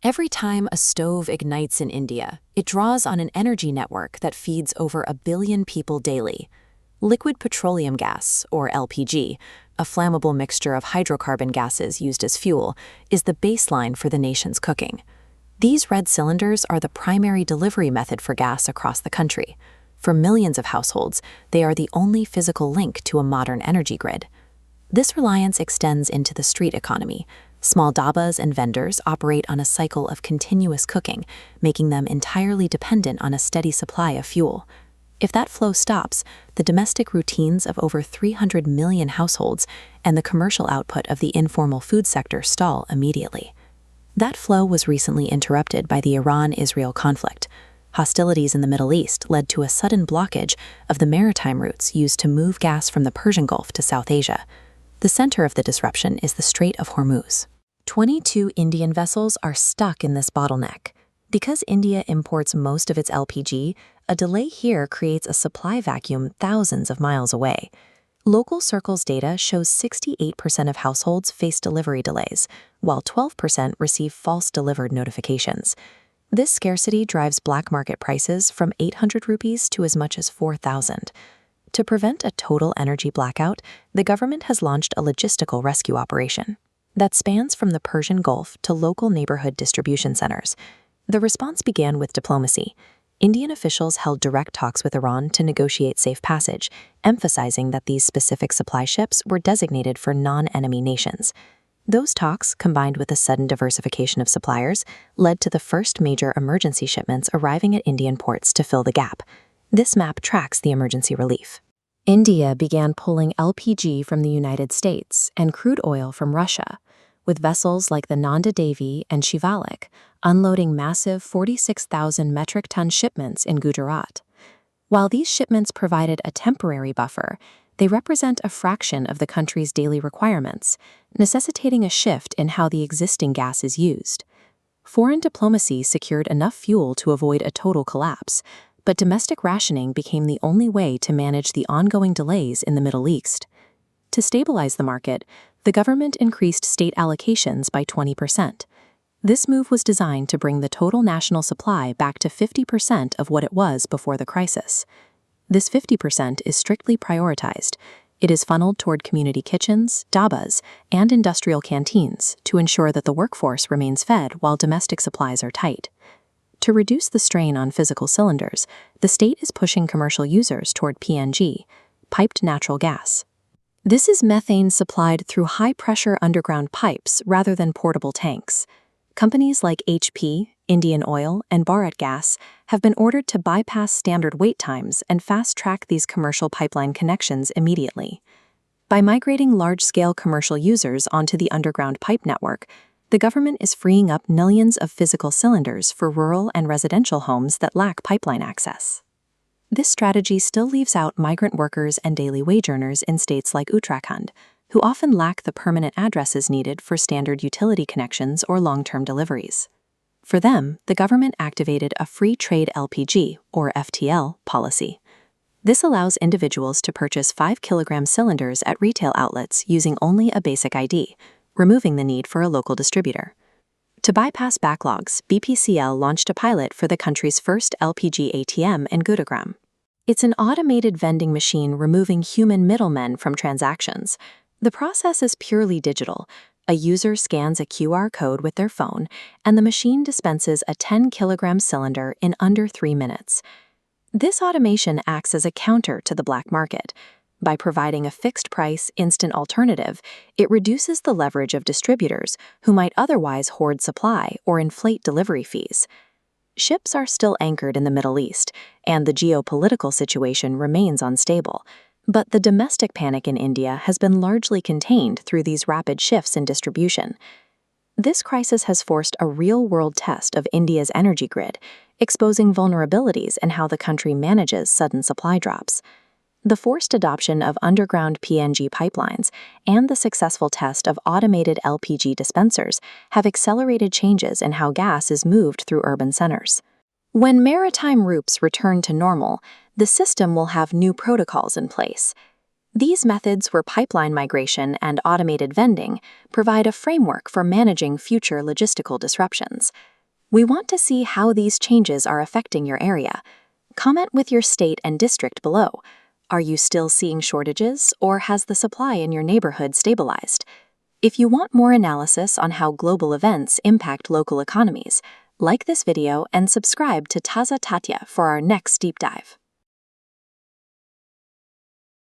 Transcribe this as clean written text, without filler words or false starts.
Every time a stove ignites in India, it draws on an energy network that feeds over 1 billion people daily. Liquid petroleum gas, or LPG, a flammable mixture of hydrocarbon gases used as fuel, is the baseline for the nation's cooking. These red cylinders are the primary delivery method for gas across the country. For millions of households, they are the only physical link to a modern energy grid. This reliance extends into the street economy. Small dabas and vendors operate on a cycle of continuous cooking, making them entirely dependent on a steady supply of fuel. If that flow stops, the domestic routines of over 300 million households and the commercial output of the informal food sector stall immediately. That flow was recently interrupted by the Iran-Israel conflict. Hostilities in the Middle East led to a sudden blockage of the maritime routes used to move gas from the Persian Gulf to South Asia. The center of the disruption is the Strait of Hormuz. 22 Indian vessels are stuck in this bottleneck. Because India imports most of its LPG, a delay here creates a supply vacuum thousands of miles away. Local Circles data shows 68% of households face delivery delays, while 12% receive false delivered notifications. This scarcity drives black market prices from 800 rupees to as much as 4,000. To prevent a total energy blackout, the government has launched a logistical rescue operation that spans from the Persian Gulf to local neighborhood distribution centers. The response began with diplomacy. Indian officials held direct talks with Iran to negotiate safe passage, emphasizing that these specific supply ships were designated for non-enemy nations. Those talks, combined with a sudden diversification of suppliers, led to the first major emergency shipments arriving at Indian ports to fill the gap. This map tracks the emergency relief. India began pulling LPG from the United States and crude oil from Russia, with vessels like the Nanda Devi and Shivalik unloading massive 46,000 metric ton shipments in Gujarat. While these shipments provided a temporary buffer, they represent a fraction of the country's daily requirements, necessitating a shift in how the existing gas is used. Foreign diplomacy secured enough fuel to avoid a total collapse, but domestic rationing became the only way to manage the ongoing delays in the Middle East. To stabilize the market, the government increased state allocations by 20%. This move was designed to bring the total national supply back to 50% of what it was before the crisis. This 50% is strictly prioritized. It is funneled toward community kitchens, dabas, and industrial canteens to ensure that the workforce remains fed while domestic supplies are tight. To reduce the strain on physical cylinders, the state is pushing commercial users toward PNG, piped natural gas. This is methane supplied through high-pressure underground pipes rather than portable tanks. Companies like HP, Indian Oil, and Bharat Gas have been ordered to bypass standard wait times and fast-track these commercial pipeline connections immediately. By migrating large-scale commercial users onto the underground pipe network, the government is freeing up millions of physical cylinders for rural and residential homes that lack pipeline access. This strategy still leaves out migrant workers and daily wage earners in states like Uttarakhand, who often lack the permanent addresses needed for standard utility connections or long-term deliveries. For them, the government activated a free trade LPG, or FTL, policy. This allows individuals to purchase 5-kilogram cylinders at retail outlets using only a basic ID, removing the need for a local distributor. To bypass backlogs, BPCL launched a pilot for the country's first LPG ATM in Gurugram. It's an automated vending machine removing human middlemen from transactions. The process is purely digital. A user scans a QR code with their phone, and the machine dispenses a 10-kilogram cylinder in under 3 minutes. This automation acts as a counter to the black market. By providing a fixed-price, instant alternative, it reduces the leverage of distributors who might otherwise hoard supply or inflate delivery fees. Ships are still anchored in the Middle East, and the geopolitical situation remains unstable. But the domestic panic in India has been largely contained through these rapid shifts in distribution. This crisis has forced a real-world test of India's energy grid, exposing vulnerabilities in how the country manages sudden supply drops. The forced adoption of underground PNG pipelines and the successful test of automated LPG dispensers have accelerated changes in how gas is moved through urban centers. When maritime routes return to normal, the system will have new protocols in place. These methods, where pipeline migration and automated vending, provide a framework for managing future logistical disruptions. We want to see how these changes are affecting your area. Comment with your state and district below. Are you still seeing shortages, or has the supply in your neighborhood stabilized? If you want more analysis on how global events impact local economies, like this video and subscribe to Tathya for our next deep dive.